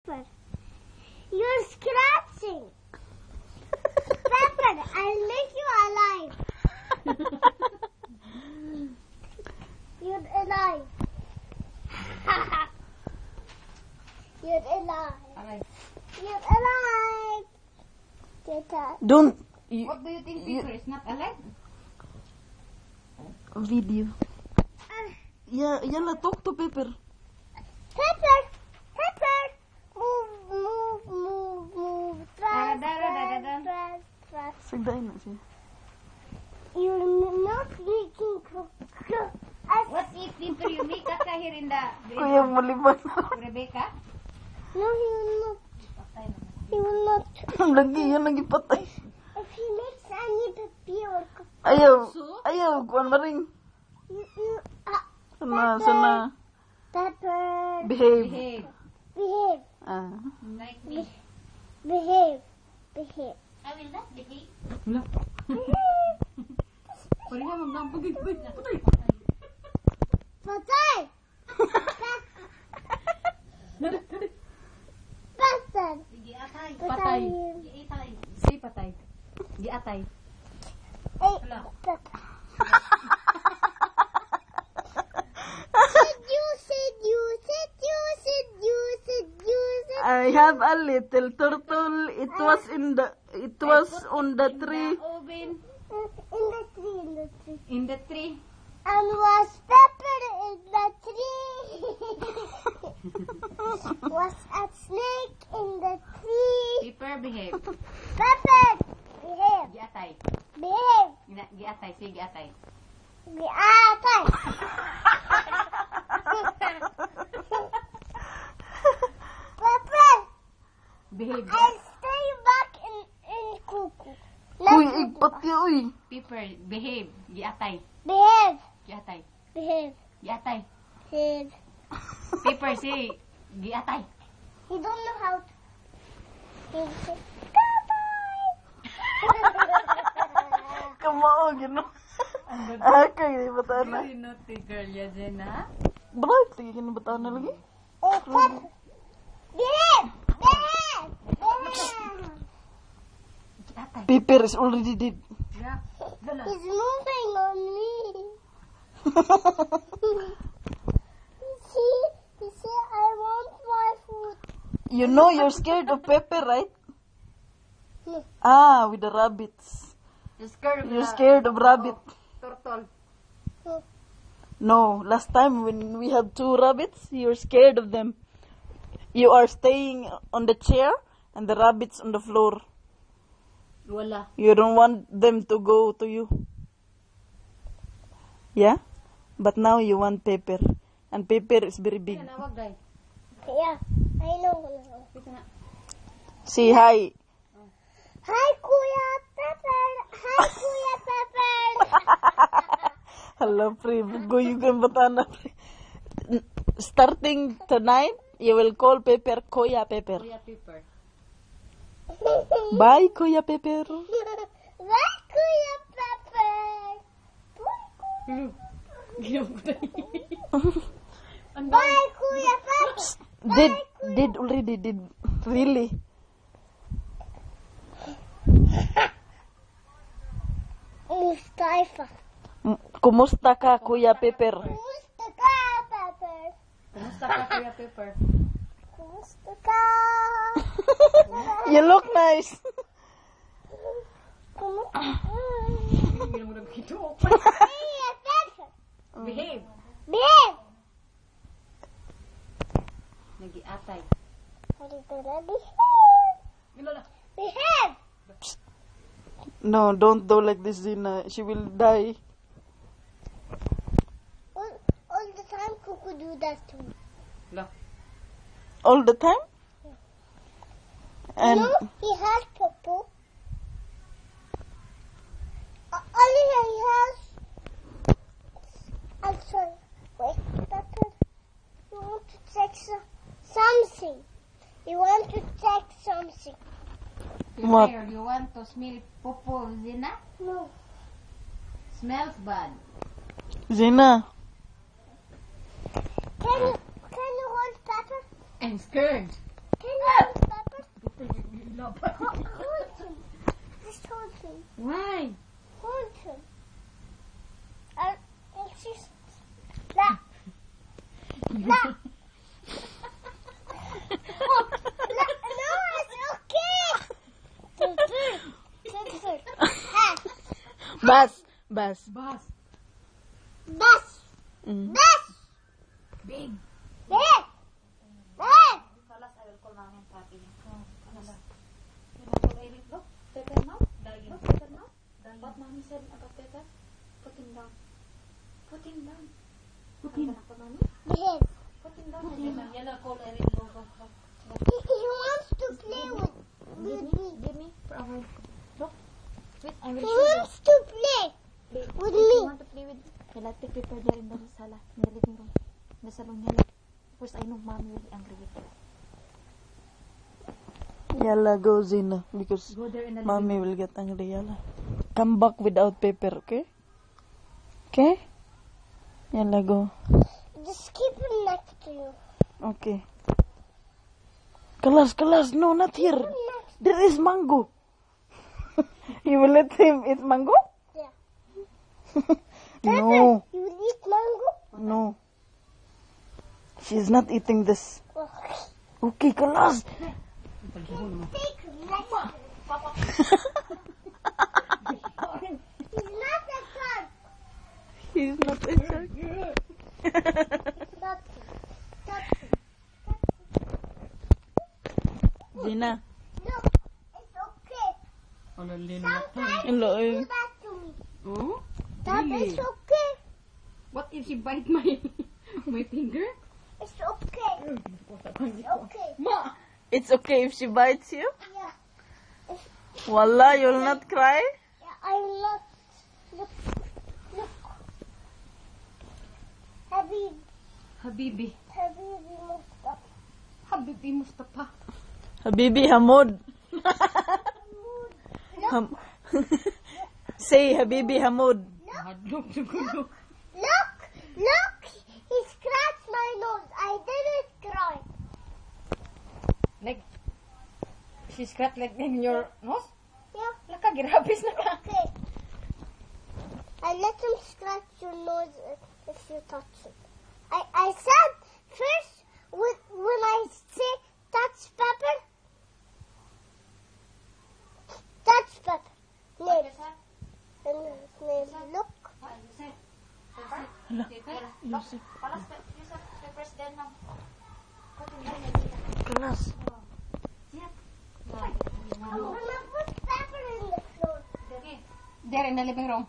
Pepper, you're scratching. Pepper, I'll make you alive. You're alive. You're alive. You're alive. Don't. What do you think Pepper is not alive? Video. Yeah, yalla, talk to Pepper. Pepper, Pepper, move. Trust. Sagdain na siya. You're not making What if Pepper you make us here in the Kuya, maliban. Rebecca? No, he will not. He will not. Lagi, yun lagi patay. If he makes any papier, Ayaw, kuwan maring. you Sana. Pepper, Behave. behave, Ah. Like me. behave. I will not behave. Pari nga magnampagig. Patay. Patay! Pepper, Sige, atay. Patay. Atay. Si patay. Di atay. Hey, Hello. Pepper. Sit. I have a little turtle. It was on the tree. Oven. In the tree. In the tree. And was Pepper in the tree? Was a snake in the tree? Pepper behave. Pepper, behave, Giatay. behave, Giatay. Sige, giatay. be atay. Pepper, Behave. I'll stay back in Kuku. Uy, igpati, uy. Pepper behave. Giatay. Behave, Giatay. behave, Giatay. behave. Pepper say giatay. You don't know how to. You say, goodbye. Kamao, gino. Kay, bataan na. Very naughty girl, ya Jenna. Bright, lagi kinabataan na lagi. Oh, Pepper. Behave, behave, behave. Giatay. Pepper is already dead. Yeah. Dala. He's moving on me. You see, I want my food. You know you're scared of Pepper, right? No. Ah, with the rabbits. You're scared of rabbit. Turtle. No, last time when we had 2 rabbits, you're scared of them. You are staying on the chair and the rabbits on the floor. Wala. You don't want them to go to you. Yeah? But now you want Pepper. And Pepper is very big. Nawag day. Yeah, I know. Pita na. Say hi. Hi, Kuya Pepper. Hi, Kuya Pepper. Hello, pre. Go you can batana. Starting tonight, you will call Pepper Kuya Pepper. Kuya Pepper. Bye, Kuya Pepper. Bye, Kuya Pepper. Bye, Kuya Pepper. Did already did. Really. Mustafa. Kumusta ka, Kuya Pepper? Mustafa Pepper. Kumusta ka, Kuya Pepper? Mustafa. You look nice. Hindi mo nagkito. Kuya Pepper. Behave. Behave. Nagiatay. Behave. Behave. No, don't do like this, Zina. She will die. All the time, Cuckoo do that to me. La. All the time? And You know, he has purple. Only he has. I'm sorry. Wait, Pepper. You want to check something. You want to check something. What? Pepper, you want to smell popo, Zina? No. Smells bad. Zina, Can you hold Pepper? I'm scared. Can you use pepper? Hold him. Just hold him. Why? Hold him. It's just... La. La. Oh, la. No, it's okay. Bas. Bus. Bus. Mm. Bus. Big. Big. Big. Kalas, I will call mommy and papi. Ano ba? You want to Eric? Look, pepper now? Look, pepper now? What mommy said about pepper? Put him down. Put him down. Put him down. Mommy? Big. Put him down. Yan na, call Eric. Go. He wants to play with me. Give me for our... Look. Wait, I will He show you. wants to play with If you me. want to play with... I'll take paper there in the sala. In the living room. In the salon niya. First, I know mommy will be angry with you. Yalla, go Zina, because Go there in the living mommy will get angry. Yalla. Come back without paper, okay? Okay? Yalla, go. Just keep him next to you. Okay. Kalas, no, not here. There is mango. You will let him eat mango? Yeah. No, You will eat mango? no. She's not eating this. Oh. Okay, Kalas. Take him next to you. He's not a dog. He's not a shark. Stop him. Stop him. Zina. Look, it's okay. Sometimes Hello. you do that to me. Oh? That is okay. What if she bite my my finger? It's okay. It's okay. Ma! It's okay if she bites you? Yeah. Wallah, you'll not cry? Yeah, I'm not. Look. Habibi. Habibi Mustafa. Habibi Mustafa. Habibi Hamoud. Say Habibi Hamoud. Look. Look. He scratched my nose. I didn't cry. Like, she scratched like in your nose? Yeah. Laka, girabis na ka. Okay. I let him scratch your nose if you touch it. I said first when I say touch pepper. Touch pepper. Name. And his name. Look. Kalas. I'm gonna put pepper in the floor. There in the living room.